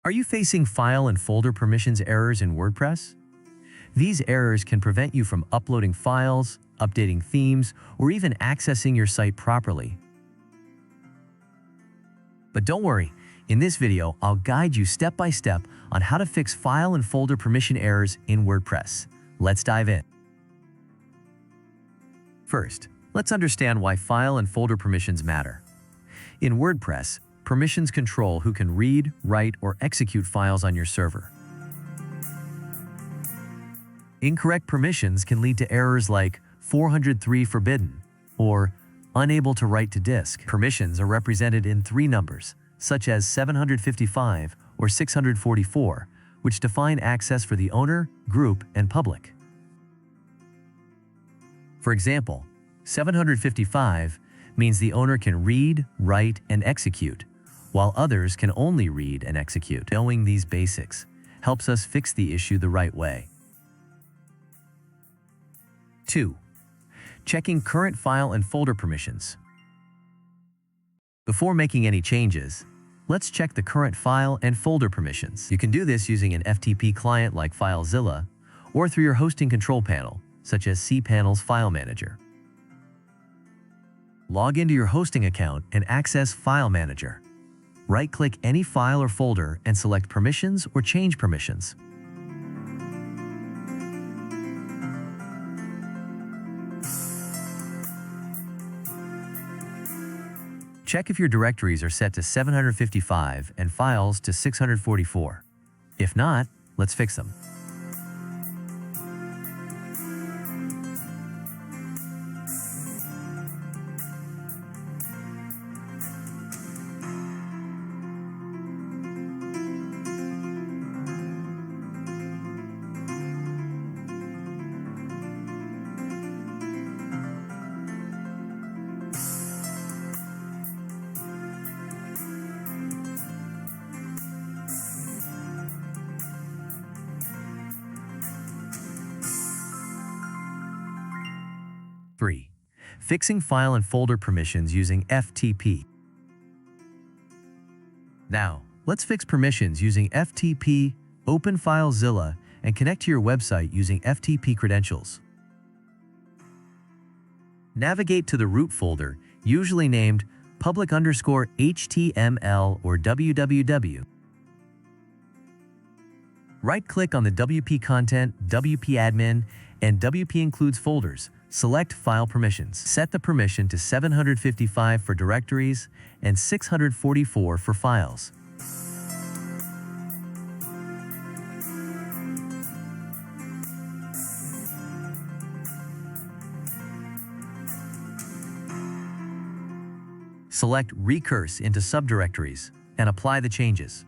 Are you facing file and folder permissions errors in WordPress? These errors can prevent you from uploading files, updating themes, or even accessing your site properly. But don't worry, in this video, I'll guide you step by step on how to fix file and folder permission errors in WordPress. Let's dive in. First, let's understand why file and folder permissions matter. In WordPress, permissions control who can read, write, or execute files on your server. Incorrect permissions can lead to errors like 403 forbidden or unable to write to disk. Permissions are represented in three numbers, such as 755 or 644, which define access for the owner, group, and public. For example, 755 means the owner can read, write, and execute, while others can only read and execute. Knowing these basics helps us fix the issue the right way. 2. Checking current file and folder permissions. Before making any changes, let's check the current file and folder permissions. You can do this using an FTP client like FileZilla or through your hosting control panel, such as cPanel's File Manager. Log into your hosting account and access File Manager. Right-click any file or folder and select Permissions or Change Permissions. Check if your directories are set to 755 and files to 644. If not, let's fix them. Fixing file and folder permissions using FTP. Now, let's fix permissions using FTP, open FileZilla, and connect to your website using FTP credentials. Navigate to the root folder, usually named public_HTML or www. Right-click on the WP Content, WP Admin, and WP Includes folders. Select File Permissions. Set the permission to 755 for directories and 644 for files. Select Recurse into subdirectories and apply the changes.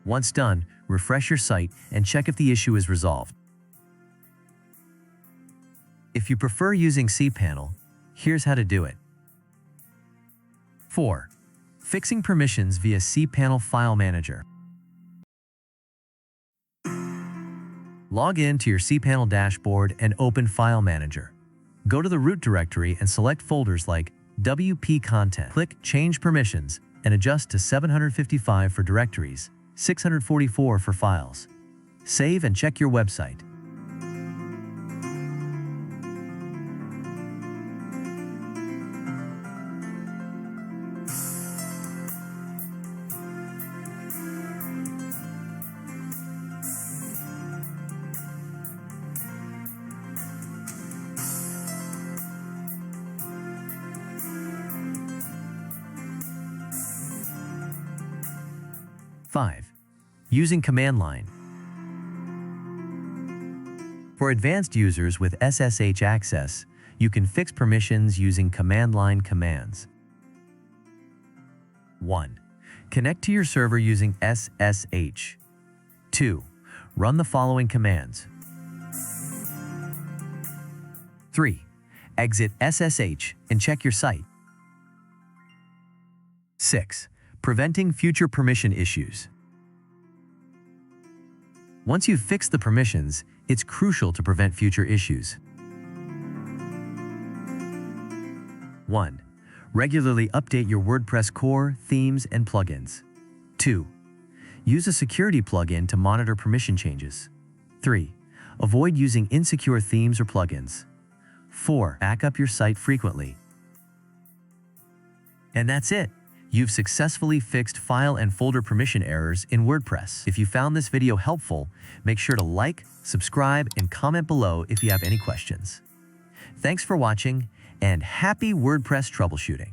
Once done, refresh your site and check if the issue is resolved. If you prefer using cPanel, here's how to do it. 4. Fixing permissions via cPanel File Manager. Log in to your cPanel dashboard and open File Manager. Go to the root directory and select folders like WP Content. Click Change Permissions and adjust to 755 for directories, 644 for files. Save and check your website. Five. Using command line. For advanced users with SSH access, you can fix permissions using command line commands. 1. Connect to your server using SSH. 2. Run the following commands. 3. Exit SSH and check your site. 6. Preventing future permission issues. Once you've fixed the permissions, it's crucial to prevent future issues. 1. Regularly update your WordPress core, themes, and plugins. 2. Use a security plugin to monitor permission changes. 3. Avoid using insecure themes or plugins. 4. Back up your site frequently. And that's it. You've successfully fixed file and folder permission errors in WordPress. If you found this video helpful, make sure to like, subscribe, and comment below if you have any questions. Thanks for watching, and happy WordPress troubleshooting.